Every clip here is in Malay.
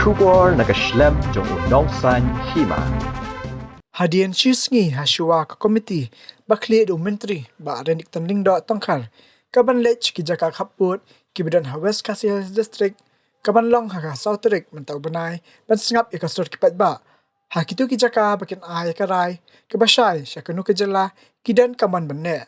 Shubor nagaslem jong unongsan hima. Hadian Shisngi Hashua ka komiti bakli do menteri ba renik tanding do tongkar kaban lech ki jaka khaput ki bidan ha West Khasi Hills district kaban long ha South Rik mentau benai ban singap ikasur ki patba ha kitu ki jaka bakin ai karai ke basai syakanu ke jela kidan kaman benne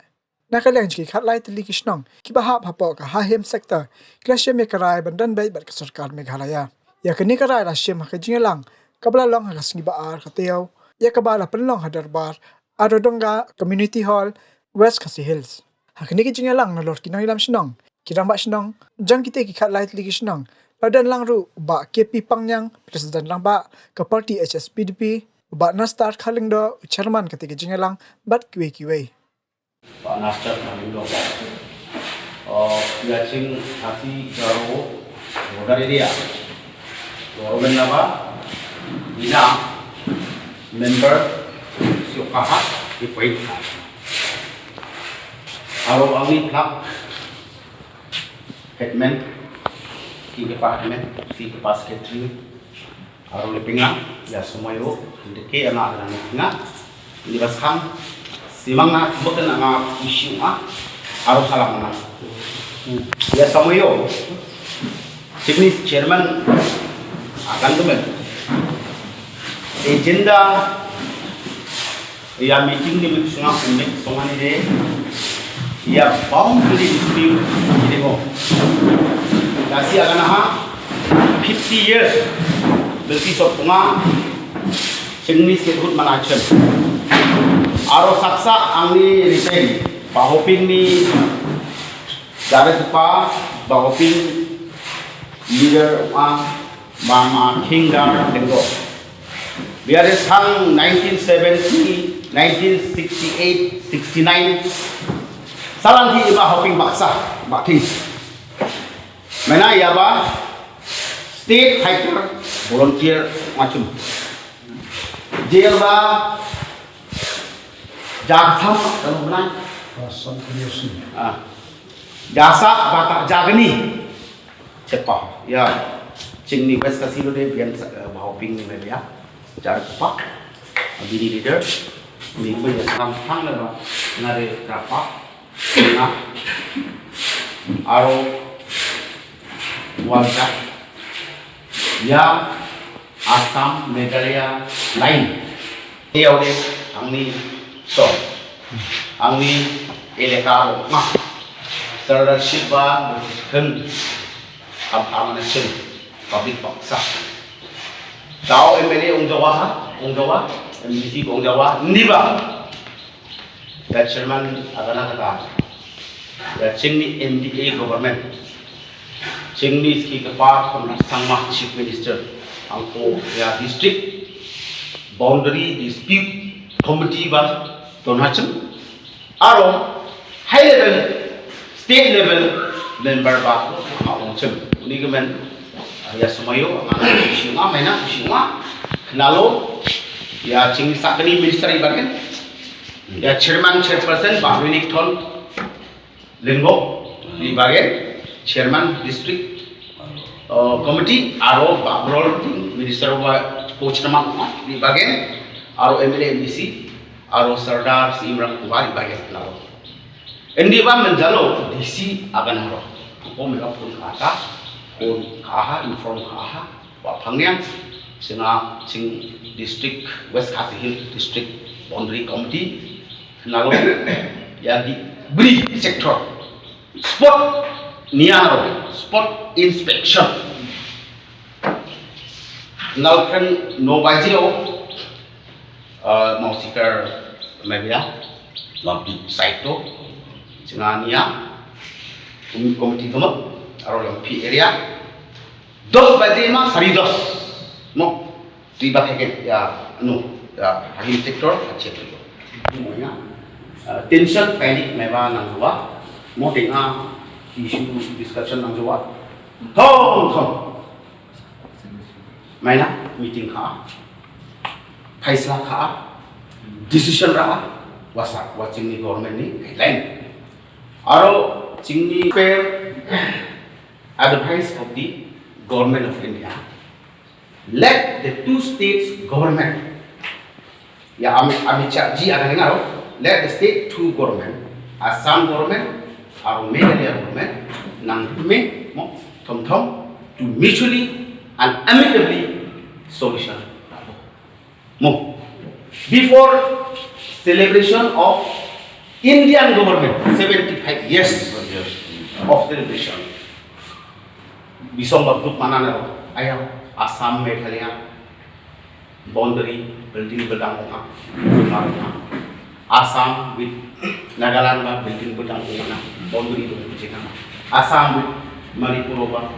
nakaleng ki khatlai tili kisnong ki bahap hapo ka ha hem sector klashe me karai bandan bai bat ka sarkar Meghalaya ya kini karai la shem ha jingelang kabla long ha singi ba ar kateo ya kabala penlong hadarbar Arodonga Community Hall West Khasi Hills hakini ki jingelang na lord kinang ilam sinong kirang ba sinong jang kite ki khatlai tili kisnong ladan lang ru ba KP pangyang president lang ba ka party HSPDP ba na start khaling do chairman kate ki jingelang bat kiwe Pak Nasdaq Mahindo Yacing Hati Garo dari dia Roben Lava Ina member Syukaha di Poin Aro Ami Plak Headman Ki Department Si Kepas Catering Aro Lepinga Ya semua itu Deke anak-anak Lepinga Ini Baskang Simang na bukan na isu harus salah mana. Ya samuyo. Sini chairman akan tumen. Agenda ya meeting ni bersunga unik sungai ni ya boundary dispute ini mo. Kasi akan ha 50 years berarti sopunga sini sebut manacem. Aro saksa angni retain bahoping ni darat pa bahoping leader mama kingdom dengo biar sang 1970 1968 69 salang ki bahoping baksa baking mana ya ba state hiker volunteer macam jail ba Jagtham kalau benar, jasa batak jagni, cepat, ya, cingni West Khasi lo deh biar bahoping ni mereka, jar cepat, bini leader, ni boleh sampai lah, ngare rapat, na, aro, wajah, ya, Assam, Meghalaya, lain, dia oleh angni So, angni elekaro mah serdarship ba kan kampanan sen public paksa. Tao MLA Ong Jawa, MDC Ong Jawa, hindi ba? That chairman agana kata. That chingni MDA government, chingni ski kapar sama chief minister, angko ya district boundary dispute committee ba donacem aro high level state level member ba angcem uni kemen ya semayo ngana isyunga maina isyunga nalo ya ching sakni minister ibagen ya chairperson ba unique thon linggo ibagen chairman district committee aro ba role minister ba coach nama ibagen aro MLA MDC aro Sardar Imran Kumar ibaget nalo endi ba menjalo DC agan haro ko mega pun kata ko kaha inform kaha wa phangyan singa sing district West Khasi Hills district boundary committee nalo ya di bri sector spot niaro spot inspection nalo kan no bajiro mau sikar media lampi saito singania komiti toma aro lampi area 10 baje ma sari 10 mo tiba theke ya ya him sector ache moya tension panic meba nang wa mo denga issue discussion nang wa thong maina meeting kha Kaisla kha decision ra wasak watching ni government ni guideline aro chingni fair advice of the government of India let the two states government, ya ami ji akan dengar, let the state two government, Assam government, atau Meghalaya government, nang me mo tom to mutually and amicably solution. Mo before celebration of Indian government 75 years of celebration. Bisong bagduk mana nero ayaw Assam Meghalaya boundary building bedang Assam with Nagaland ba building bedang boundary itu becek Assam with Manipur ba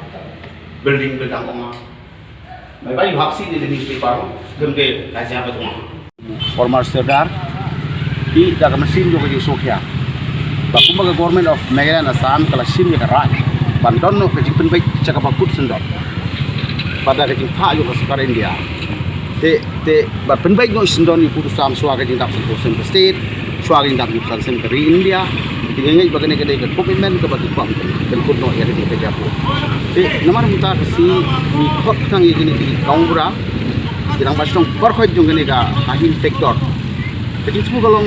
building bedang Maybe you have seen in the newspaper gemde kajian apa tu former Serdar di dalam mesin juga di Sofia. Baku baga government of Meghalaya and Assam kala sim ya karai. Bandon no kaji penbaik cakap bakut sendok. Pada kaji pak juga sekarang India. Te penbaik no sendok ni putus Assam suara kaji tak sentuh state, suara kaji tak sentuh senteri India. Tinggalnya bagai negara komitmen ke bagi pam dan kuno yang di kerja pun. Nama kita kasi ni kot kang ini di kaungra. Kirang pasang berkait juga negara ahli sektor. Jadi semua kalau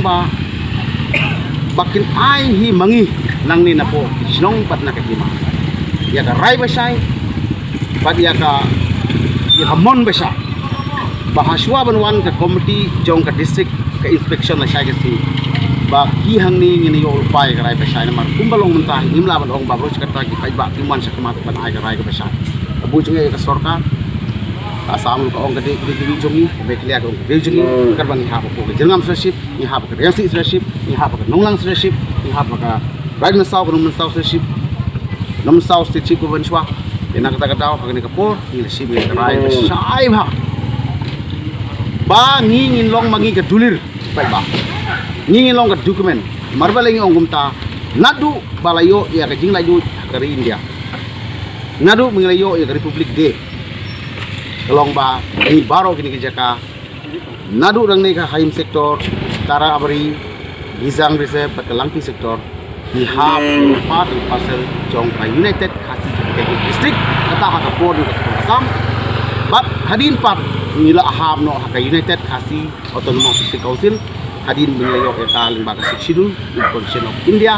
bakin ai hi mangi nang ni napo sinong pat na kakima. Ya ka rai basai, pat ya ka mon basai. Bahaswa banwan ke komiti jong ke district ke inspection na saya kasi. Ba ki hang ni ni yo upay ka rai basai na mar kumbalong mentah himla ban ong babro sekarta ki pai ba timan sa kamat ban ai ka rai ka basai. Abu junge ka sorkar Assam lu kaong gede gede jongi beklia kaong gede jongi karbang ihap ko jengam sraship ihap ka resi sraship ihap ka nonglang sraship ihap ka ragna saw ka nonglang saw sraship nom saw sraship ko banshwa ina kata kata ka ni kapor ni sip ni rai sai ba ngin long mangi ka dulir pai ba ngin long ka dokumen marbalengi ongumta nadu balayo ya ka jingla ju ka India nadu menglayo ya ka Republik de Kelong ba ini baru kini kerja nadu orang ni haim sektor tara abri gizang reserve kelangpi sektor di hab part parcel jong ka United Khasi district kata hak kapor di Assam bat hadin part nila aham no hak United Khasi Autonomous Council hadin mengayo ka lembaga sidul Constitution of India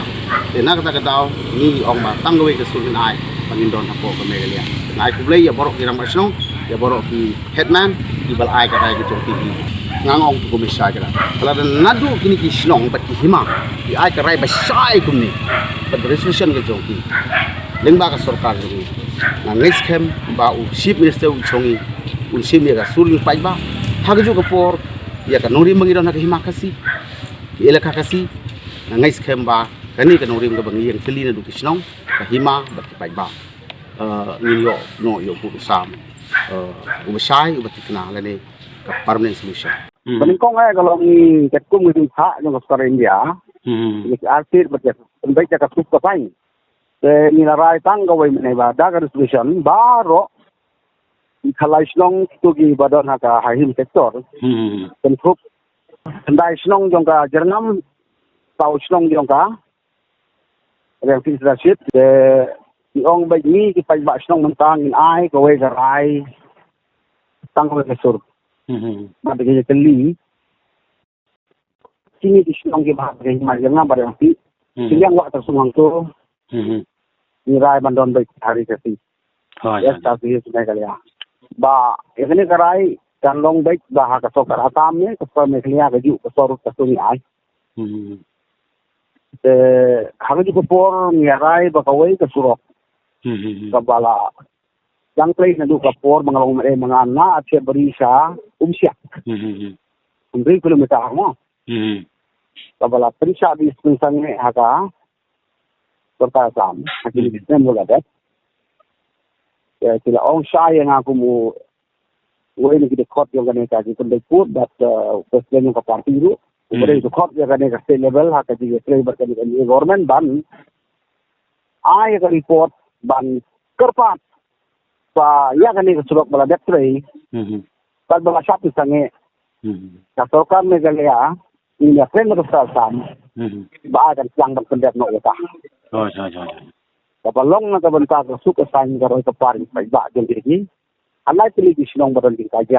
dan kata ni ong ba tanggawe ke sultan ai pangindon apo ke Meghalaya nai kublai ya borok kirang masno ya borok ki headman di bal ai kata ke jong TV ngangong ko misai kala kala nadu kini ki snong bat ki hima di ai karai basai kumni bat resolution ke jong ki lembaga sarkar ni na next kem ba u chief minister u chongi un sim ya sulung pai ba hagju ko por ya ka nori mangidon hak hima kasi ki elaka kasi na next kem ba kani ka nori ga bangi yang keli na du ki snong ka hima bat ki pai ba ni yo no yo pu sam ubasai ubatikna lene ka permanent solution Peningkong kalau ni ketkum ni hak yang sekarang India ni artis baca baik cakap suka pain ni larai tangga wei ni ba da resolution baru kalau senong tu ki badan hak hahim sektor tentu hendai senong jongka jernam tau senong jongka yang fisraship di ong baik ni kita ba senong mentang in ai ko wei garai tangga wei kesur Pada kerja keli, sini di Sinong ke bahasa Himar jangan pada nanti, siang waktu sungang tu, nirai bandon baik hari kasi, ya tapi sungai kalian, bah ini kerai dan long baik bah kasokar atamnya kasar Meghalaya keju kasar kasungi ai, hari juga por nirai bakawai kasurok, kabala. Yang play na duka por mengalong mga na at siya berisa umsiak. Umri kilometer mo. Kabala perisa di sepinsang haka pertasam. Hakili bisnes mo gadat. Sila ong siya yang aku mo uwi na kidikot yung ganeka di kundekut that presiden yung kapartiru. Umri dikot yung ganeka state level haka di flavor kanika ni government ban ay ka report ban kerpat pa ya kan ni kesulok bala detrei pag bala shop sange sa sarkar Meghalaya ni ya friend ko sa sam ba kan sang ng pendek no ta kapalong na kabanta ko suka sang garo ka paring pa ba jeng diri Alai pilih di sinong badan tingkaja.